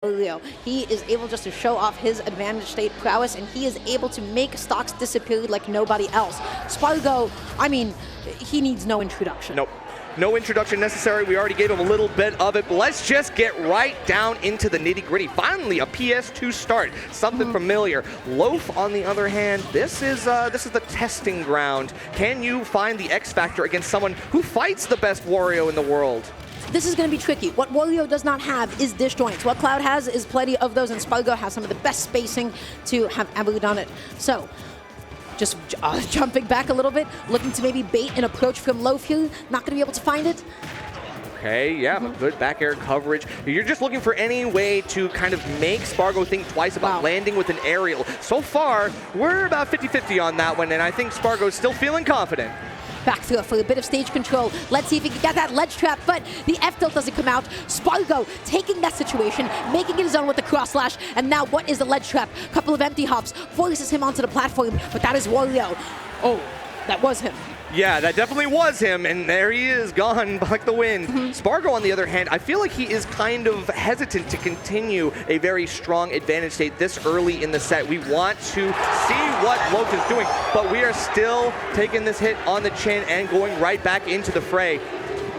Wario. He is able just to show off his advantage state prowess, and he is able to make stocks disappear like nobody else. Spargo, I mean, he needs no introduction. Nope. No introduction necessary. We already gave him a little bit of it, but let's just get right down into the nitty-gritty. Finally, a PS2 start, something familiar. Loaf, on the other hand, this is the testing ground. Can you find the X factor against someone who fights the best Wario in the world? This is going to be tricky. What Wario does not have is disjoints. What Cloud has is plenty of those, and Spargo has some of the best spacing to have ever done it. So, just jumping back a little bit, looking to maybe bait an approach from Loaf here. Not going to be able to find it. Okay, yeah, but good back air coverage. You're just looking for any way to kind of make Spargo think twice about landing with an aerial. So far, we're about 50-50 on that one, and I think Spargo's still feeling confident. Back through for a bit of stage control. Let's see if he can get that ledge trap, but the F-tilt doesn't come out. Spargo taking that situation, making it his own with the cross slash, and now what is the ledge trap? Couple of empty hops, forces him onto the platform, but that is Wario. Oh, that was him. Yeah, that definitely was him, and there he is, gone like the wind. Spargo, on the other hand, I feel like he is kind of hesitant to continue a very strong advantage state this early in the set. We want to see what Loaf is doing, but we are still taking this hit on the chin and going right back into the fray.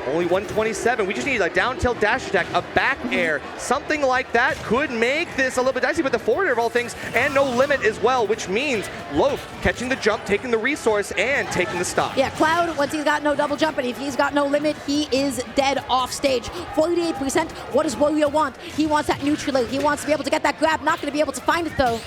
Only 127. We just need a down tilt dash attack, a back air. Something like that could make this a little bit dicey, but the forward air of all things, and no limit as well, which means Loaf catching the jump, taking the resource, and taking the stop. Yeah, Cloud, once he's got no double jump, and if he's got no limit, he is dead off stage. 48%, what does Wario want? He wants that neutral air. He wants to be able to get that grab, not going to be able to find it though.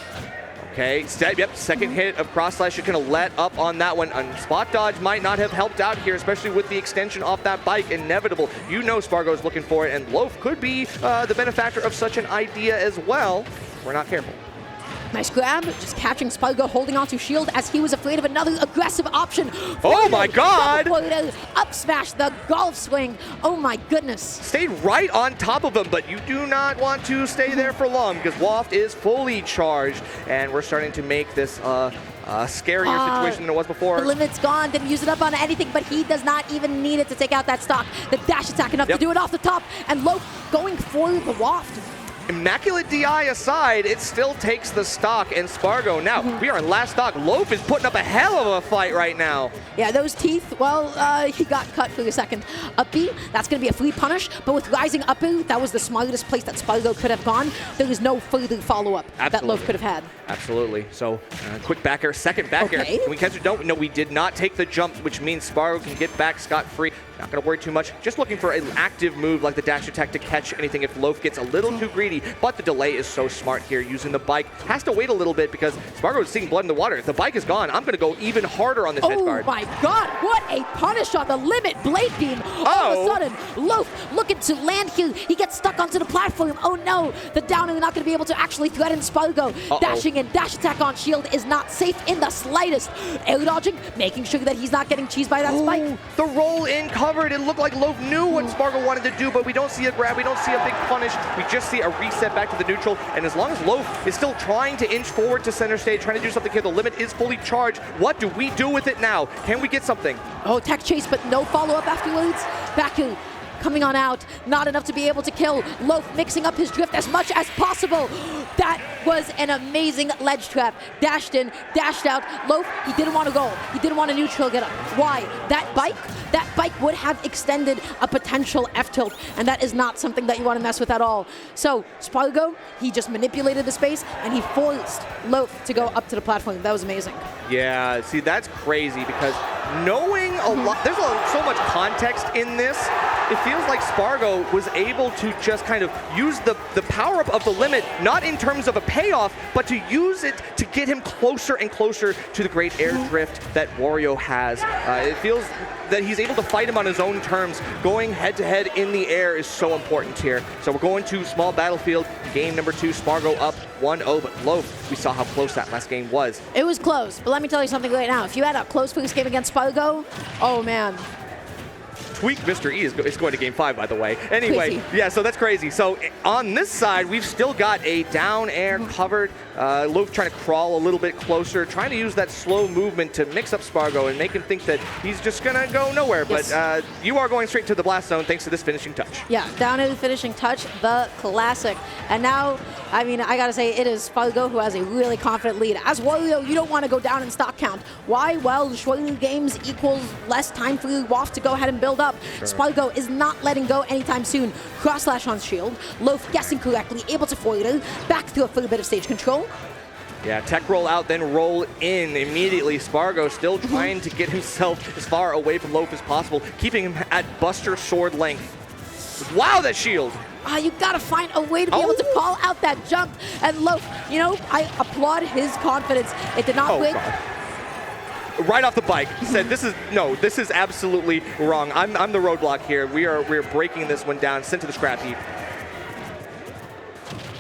Okay, second hit of cross slash. You're going to let up on that one. Spot dodge might not have helped out here, especially with the extension off that bike. Inevitable. You know Spargo's looking for it, and Loaf could be the benefactor of such an idea as well. We're not careful. Nice grab, just catching Spargo, holding onto shield as he was afraid of another aggressive option. Oh my god! Up smash, the golf swing. Oh my goodness. Stayed right on top of him, but you do not want to stay there for long because Waft is fully charged, and we're starting to make this a scarier situation than it was before. The limit's gone, didn't use it up on anything, but he does not even need it to take out that stock. The dash attack enough to do it off the top, and Loaf going for the Waft. Immaculate DI aside, it still takes the stock, and Spargo, now, we are in last stock. Loaf is putting up a hell of a fight right now. Yeah, those teeth, well, he got cut for a second. Up B, that's going to be a free punish, but with rising up B, that was the smartest place that Spargo could have gone. There is no further follow-up that Loaf could have had. Absolutely. So, quick back air, second back air. Can we catch it? No, we did not take the jump, which means Spargo can get back scot-free. Not going to worry too much. Just looking for an active move like the dash attack to catch anything if Loaf gets a little too greedy. But the delay is so smart here using the bike. Has to wait a little bit because Spargo is seeing blood in the water. If the bike is gone, I'm going to go even harder on this head guard. Oh my god, what a punish on the limit blade beam. All of a sudden, Loaf looking to land here. He gets stuck onto the platform. Oh no, the down is not going to be able to actually threaten Spargo. Dashing in, dash attack on shield is not safe in the slightest. Air dodging, making sure that he's not getting cheesed by that spike. The roll in covered. It looked like Loaf knew what Spargo wanted to do, but we don't see a grab. We don't see a big punish. We just see a reset back to the neutral. And as long as Loaf is still trying to inch forward to center stage, trying to do something here, the limit is fully charged. What do we do with it now? Can we get something? Oh, tech chase, but no follow-up afterwards. Baku coming on out, not enough to be able to kill. Loaf mixing up his drift as much as possible. That was an amazing ledge trap. Dashed in, dashed out. Loaf, he didn't want to go. He didn't want a neutral get up. Why? That bike would have extended a potential F-tilt, and that is not something that you want to mess with at all. So, Spargo, he just manipulated the space, and he forced Loaf to go up to the platform. That was amazing. Yeah, see, that's crazy because knowing a lot, there's so much context in this. It feels like Spargo was able to just kind of use the power-up of the limit, not in terms of a payoff, but to use it to get him closer and closer to the great air drift that Wario has. It feels that he's able to fight him on his own terms. Going head-to-head in the air is so important here. So we're going to small battlefield. Game number 2, Spargo up 1-0, but Loaf, we saw how close that last game was. It was close, but let me tell you something right now. If you had a close first game against Spargo, oh man. Tweak Mr. E is going to game 5, by the way. Anyway, Crazy. yeah, so that's crazy. So on this side, we've still got a down air covered. Loaf trying to crawl a little bit closer, trying to use that slow movement to mix up Spargo and make him think that he's just going to go nowhere. Yes. But you are going straight to the blast zone thanks to this finishing touch. Yeah, down to the finishing touch, the classic. And now, I mean, I gotta say, it is Spargo who has a really confident lead. As Wario, you don't want to go down in stock count. Why? Well, the shorter games equals less time for Waff to go ahead and build up. Sure. Spargo is not letting go anytime soon. Cross slash on shield. Loaf guessing correctly, able to foil it. Back through for a bit of stage control. Yeah, tech roll out, then roll in immediately. Spargo still trying to get himself as far away from Loaf as possible, keeping him at Buster sword length. Wow, that shield! You gotta find a way to be able to call out that jump. And Loaf, you know, I applaud his confidence. It did not break. God. Right off the bike, he said, "This is absolutely wrong. I'm the roadblock here. We're breaking this one down. Sent to the scrap heap."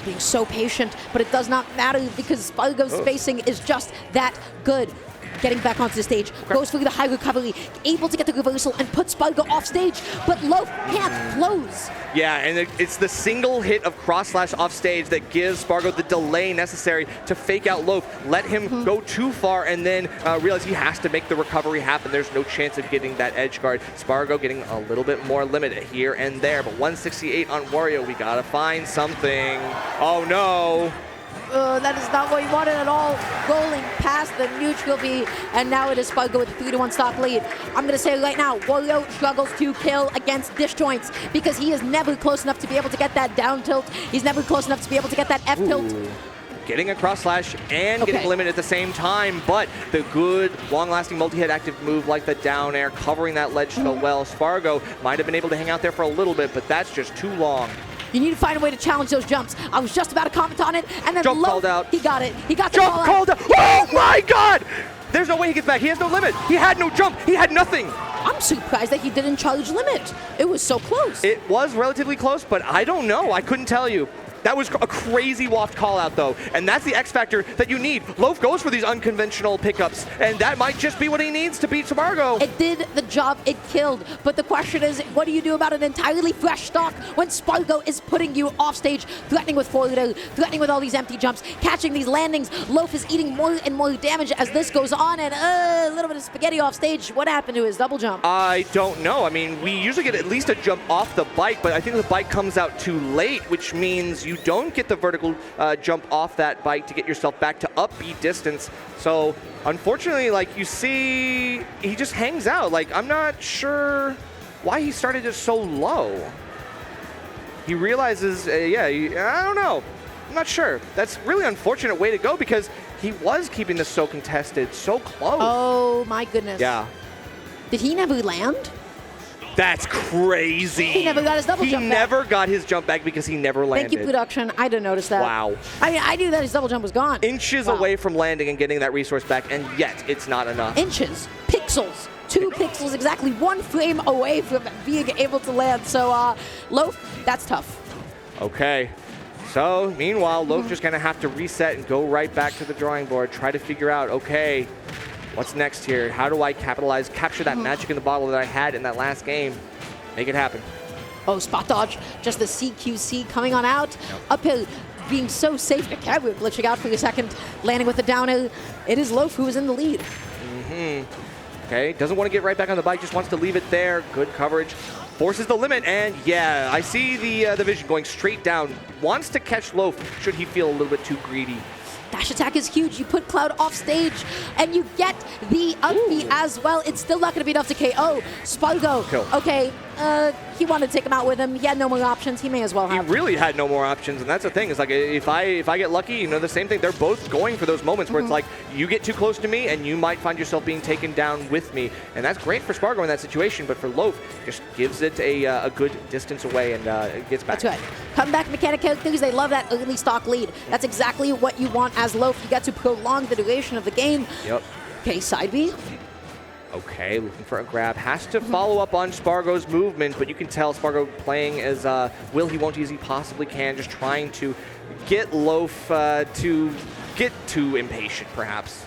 Being so patient, but it does not matter because Spargo's spacing is just that good. Getting back onto the stage, goes for the high recovery, able to get the reversal and put Spargo off stage, but Loaf can't close. Yeah, and it's the single hit of cross slash off stage that gives Spargo the delay necessary to fake out Loaf, let him go too far, and then realize he has to make the recovery happen. There's no chance of getting that edge guard. Spargo getting a little bit more limited here and there, but 168 on Wario. We gotta find something. Oh no. That is not what you wanted at all. Rolling past the neutral B, and now it is Spargo with a 3-1 stock lead. I'm going to say right now, Wario struggles to kill against disjoints because he is never close enough to be able to get that down tilt. He's never close enough to be able to get that F tilt. Getting a cross slash and getting limited at the same time, but the good, long-lasting multi-hit active move like the down air, covering that ledge so well. Spargo might have been able to hang out there for a little bit, but that's just too long. You need to find a way to challenge those jumps. I was just about to comment on it, and then Jump Loaf, called out. He got it. He got the Jump call called out. out. Oh my God! There's no way he gets back. He has no limit. He had no jump. He had nothing. I'm surprised that he didn't charge limit. It was so close. It was relatively close, but I don't know. I couldn't tell you. That was a crazy waft call out though, and that's the X factor that you need. Loaf goes for these unconventional pickups, and that might just be what he needs to beat Spargo. It did the job it killed, but the question is, what do you do about an entirely fresh stock when Spargo is putting you off stage, threatening with forward, threatening with all these empty jumps, catching these landings? Loaf is eating more and more damage as this goes on, and a little bit of spaghetti off stage. What happened to his double jump? I don't know. I mean, we usually get at least a jump off the bike, but I think the bike comes out too late, which means you don't get the vertical jump off that bike to get yourself back to up B distance. So unfortunately, like you see, he just hangs out. Like, I'm not sure why he started just so low. He realizes, I don't know. I'm not sure. That's really unfortunate way to go because he was keeping this so contested, so close. Oh my goodness. Yeah. Did he never land? That's crazy. He never got his double jump back. He never got his jump back because he never landed. Thank you, production. I didn't notice that. Wow. I mean, I knew that his double jump was gone. Inches away from landing and getting that resource back, and yet it's not enough. Inches. Pixels. 2 pixels, exactly 1 frame away from being able to land. So, Loaf, that's tough. Okay. So, meanwhile, Loaf just going to have to reset and go right back to the drawing board, try to figure out, okay, what's next here? How do I capture that magic in the bottle that I had in that last game? Make it happen. Oh, spot dodge. Just the CQC coming on out. Uphill, being so safe. The camera glitching out for a second, landing with the down air. It is Loaf who is in the lead. Okay, doesn't want to get right back on the bike, just wants to leave it there. Good coverage. Forces the limit, and yeah, I see the vision going straight down. Wants to catch Loaf should he feel a little bit too greedy. Dash attack is huge. You put Cloud off stage, and you get the up B as well. It's still not going to be enough to KO. Spargo, okay, he wanted to take him out with him. He had no more options. He may as well have. He really had no more options, and that's the thing. It's like if I get lucky, you know, the same thing. They're both going for those moments where it's like you get too close to me, and you might find yourself being taken down with me, and that's great for Spargo in that situation. But for Loaf, just gives it a good distance away and gets back. That's right. Comeback mechanic characters, they love that early stock lead. That's exactly what you want as Loaf. You get to prolong the duration of the game. Yep. Okay, side B. Okay, looking for a grab. Has to follow up on Spargo's movement, but you can tell Spargo playing as will he, won't he, as he possibly can, just trying to get Loaf to get too impatient, perhaps.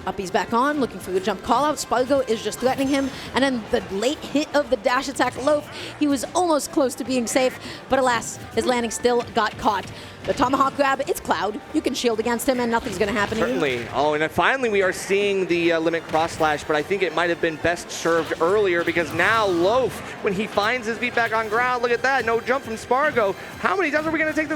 Uppy's back on, looking for the jump call out. Spargo is just threatening him. And then the late hit of the dash attack Loaf, he was almost close to being safe, but alas, his landing still got caught. The tomahawk grab, it's Cloud. You can shield against him and nothing's going to happen to you. Certainly. Oh, and then finally we are seeing the limit cross slash, but I think it might have been best served earlier because now Loaf, when he finds his feet back on ground, look at that, no jump from Spargo. How many times are we going to take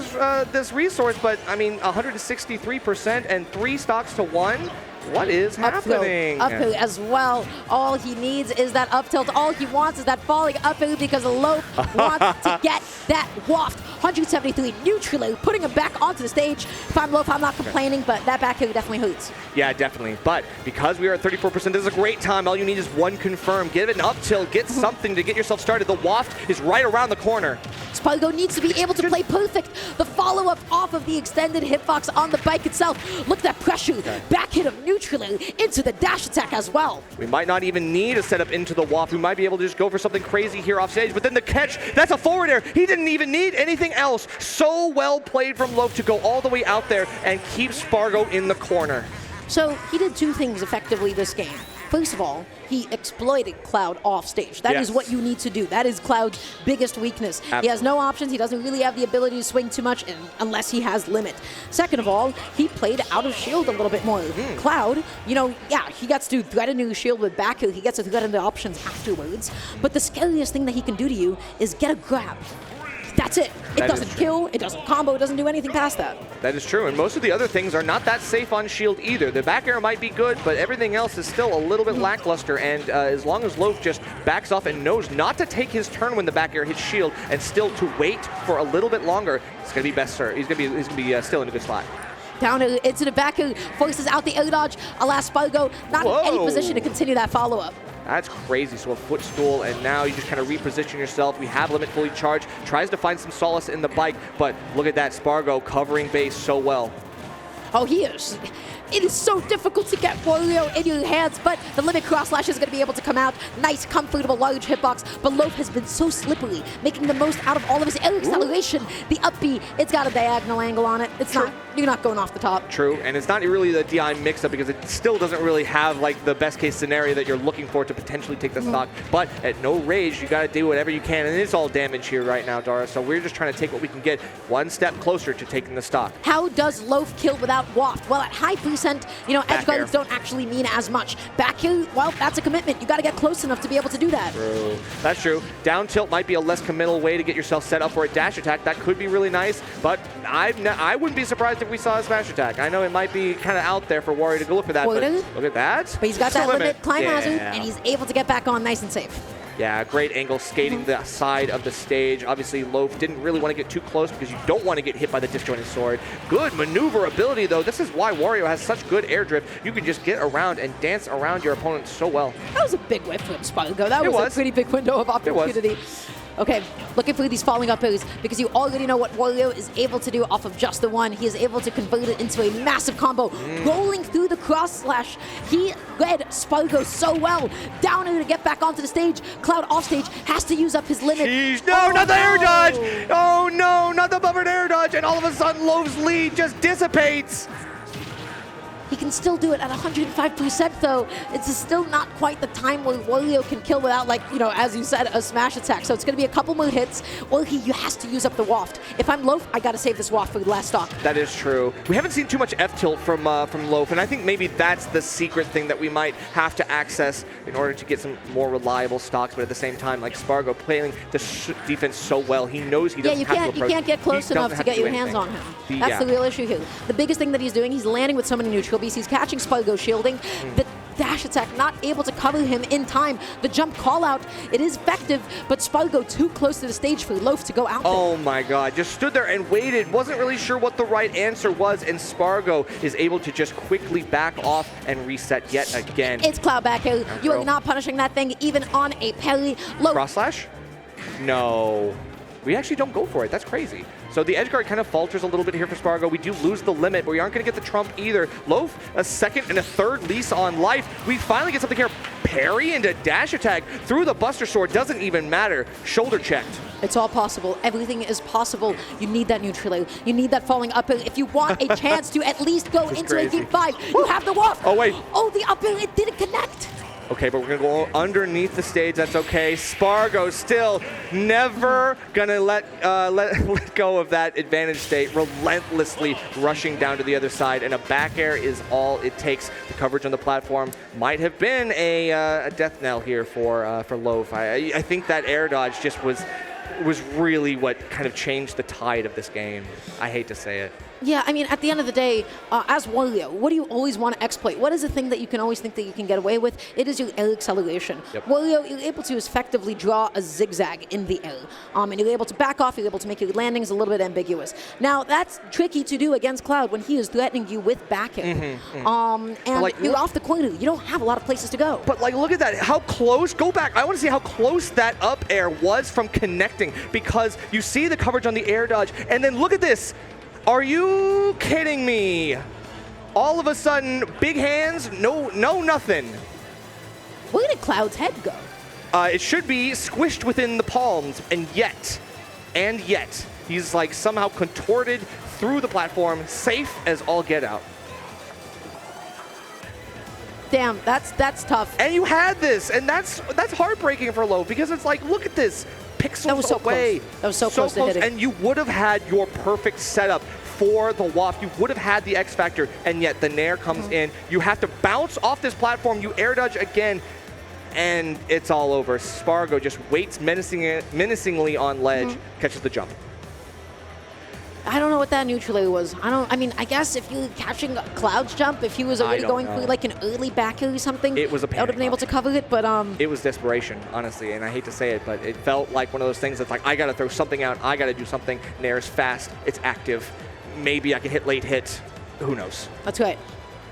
this resource? But I mean, 163% and 3 stocks to 1. What is happening? Up as well. All he needs is that up tilt. All he wants is that falling up because Loaf wants to get that waft. 173 neutral, putting him back onto the stage. If I'm Loaf, I'm not complaining, but that back air definitely hoots. Yeah, definitely. But because we are at 34%, this is a great time. All you need is one confirm. Give it an up tilt. Get something to get yourself started. The waft is right around the corner. Spargo needs to be able to play perfect. The follow-up off of the extended hitbox on the bike itself. Look at that pressure. Back hit of neutral into the dash attack as well. We might not even need a setup into the waft. We might be able to just go for something crazy here off stage. But then the catch, that's a forward air. He didn't even need anything else. So well played from Loaf to go all the way out there and keep Spargo in the corner. So he did 2 things effectively this game. First of all, he exploited Cloud off stage. That is what you need to do. That is Cloud's biggest weakness. Absolutely. He has no options. He doesn't really have the ability to swing too much unless he has limit. Second of all, he played out of shield a little bit more. Cloud, you know, yeah, he gets to threaten your shield with Baku. He gets to threaten the options afterwards. But the scariest thing that he can do to you is get a grab. That's it. It doesn't kill, it doesn't combo, it doesn't do anything past that. That is true, and most of the other things are not that safe on shield either. The back air might be good, but everything else is still a little bit lackluster, and as long as Loaf just backs off and knows not to take his turn when the back air hits shield and still to wait for a little bit longer, it's going to be best, sir. He's going to be still in a good spot. Down into the back, forces out the air dodge. Alas, Spargo not in any position to continue that follow-up. That's crazy. So a footstool, and now you just kind of reposition yourself. We have limit fully charged. Tries to find some solace in the bike, but look at that Spargo covering base so well. Oh, he is. It is so difficult to get Wario in your hands, but the limit cross slash is going to be able to come out. Nice, comfortable, large hitbox, but Loaf has been so slippery, making the most out of all of his air acceleration. The up B, it's got a diagonal angle on it. It's not, you're not going off the top. True, and it's not really the DI mix-up because it still doesn't really have like the best case scenario that you're looking for to potentially take the stock. But at no rage, you got to do whatever you can, and it's all damage here right now, Dara. So we're just trying to take what we can get one step closer to taking the stock. How does Loaf kill without waft? Well, at high percent, you know, edge guards don't actually mean as much. Back here, well, that's a commitment. You got to get close enough to be able to do that. True. That's true. Down tilt might be a less committal way to get yourself set up for a dash attack. That could be really nice, but I wouldn't be surprised if we saw a smash attack. I know it might be kind of out there for Wario to go look for that, but look at that. But he's got that limit climb hazard, and he's able to get back on nice and safe. Yeah, great angle skating the side of the stage. Obviously, Loaf didn't really want to get too close because you don't want to get hit by the disjointed sword. Good maneuverability, though. This is why Wario has such good air drift. You can just get around and dance around your opponent so well. That was a big whip from Spargo. That was a pretty big window of opportunity. Okay, looking for these falling up airs because you already know what Wario is able to do off of just the one. He is able to convert it into a massive combo. Rolling through the cross slash, he read Spargo so well. Down to get back onto the stage. Cloud off stage has to use up his limit. Jeez, no, not the air dodge! Oh no, not the buffered air dodge, and all of a sudden Loaf's lead just dissipates. He can still do it at 105% though. It's still not quite the time where Wario can kill without, like, you know, as you said, a smash attack. So it's going to be a couple more hits, or he has to use up the waft. If I'm Loaf, I got to save this waft for the last stock. That is true. We haven't seen too much F-tilt from Loaf, and I think maybe that's the secret thing that we might have to access in order to get some more reliable stocks, but at the same time, like Spargo playing the defense so well, he knows he doesn't have to approach. You can't get close enough to get your hands on him. That's the real issue here. The biggest thing that he's doing, he's landing with so many neutral beasts. He's catching Spargo shielding. The dash attack not able to cover him in time. The jump call out, it is effective, but Spargo too close to the stage for Loaf to go out there. Oh my god, just stood there and waited, wasn't really sure what the right answer was, and Spargo is able to just quickly back off and reset yet again. It's Cloud back here. You are not punishing that thing even on a parry. Loaf. Cross slash? No. we actually don't go for it. That's crazy. So the edge guard kind of falters a little bit here for Spargo. We do lose the limit, but we aren't going to get the trump either. Loaf, a second and a third lease on life. We finally get something here. Parry into dash attack through the Buster Sword. Doesn't even matter. Shoulder checked. It's all possible. Everything is possible. You need that neutral air. You need that falling up air. If you want a chance to at least go into a deep 5, you have the waft. Oh, wait. Oh, the up air, it didn't connect. Okay, but we're going to go underneath the stage. That's okay. Spargo still never going to let go of that advantage state, relentlessly rushing down to the other side. And a back air is all it takes. The coverage on the platform might have been a death knell here for Loaf. I think that air dodge just was really what kind of changed the tide of this game. I hate to say it. Yeah, I mean, at the end of the day, as Wario, what do you always want to exploit? What is the thing that you can always think that you can get away with? It is your air acceleration. Yep. Wario, you're able to effectively draw a zigzag in the air. And you're able to back off, you're able to make your landings a little bit ambiguous. Now, that's tricky to do against Cloud when he is threatening you with back air. And like, you're off the corner. You don't have a lot of places to go. But like, look at that. How close, go back. I want to see how close that up air was from connecting, because you see the coverage on the air dodge, and then look at this. Are you kidding me? All of a sudden, big hands, no nothing. Where did Cloud's head go? It should be squished within the palms, and yet, he's like somehow contorted through the platform, safe as all get out. Damn, that's tough. And you had this, and that's heartbreaking for Loaf, because it's like, look at this. Pixels that was so away. Close. That was so close to hitting. And you would have had your perfect setup for the waft. You would have had the X Factor, and yet the Nair comes in. You have to bounce off this platform. You air dodge again, and it's all over. Spargo just waits menacingly on ledge, catches the jump. I don't know what that neutral air was. I mean, I guess if you were catching Cloud's jump, if he was already going through like an early back air or something, it was a I would have been able to cover it, but it was desperation, honestly, and I hate to say it, but it felt like one of those things that's like, I gotta throw something out, I gotta do something. Nair's fast, it's active. Maybe I can hit late hit. Who knows? That's right.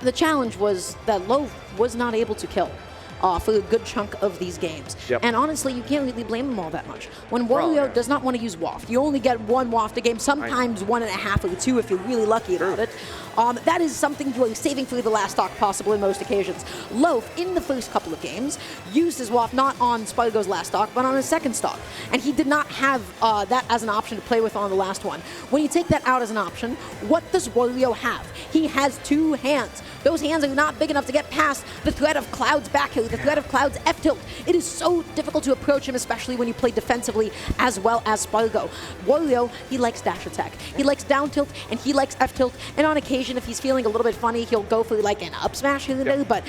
The challenge was that Loaf was not able to kill for a good chunk of these games. Yep. And honestly, you can't really blame him all that much. When Wario does not want to use waft, you only get one waft a game, sometimes 1.5 or 2 if you're really lucky about it. That is something you are saving for the last stock possible in most occasions. Loaf, in the first couple of games, used his waft not on Spargo's last stock, but on his second stock. And he did not have that as an option to play with on the last one. When you take that out as an option, what does Wario have? He has 2 hands. Those hands are not big enough to get past the threat of Cloud's back hill, the threat of Cloud's F-tilt. It is so difficult to approach him, especially when you play defensively as well as Spargo. Wario, he likes dash attack. He likes down tilt, and he likes F-tilt, and on occasion, if he's feeling a little bit funny, he'll go for like an up smash here and there, but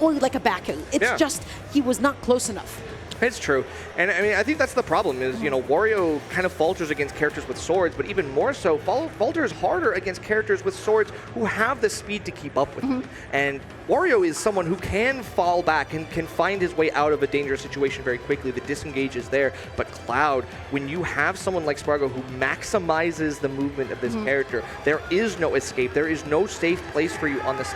or like a back hill. It's just, he was not close enough. It's true. And I mean, I think that's the problem is, you know, Wario kind of falters against characters with swords, but even more so, falters harder against characters with swords who have the speed to keep up with him. And Wario is someone who can fall back and can find his way out of a dangerous situation very quickly. The disengage is there. But Cloud, when you have someone like Spargo who maximizes the movement of this character, there is no escape. There is no safe place for you on the stage.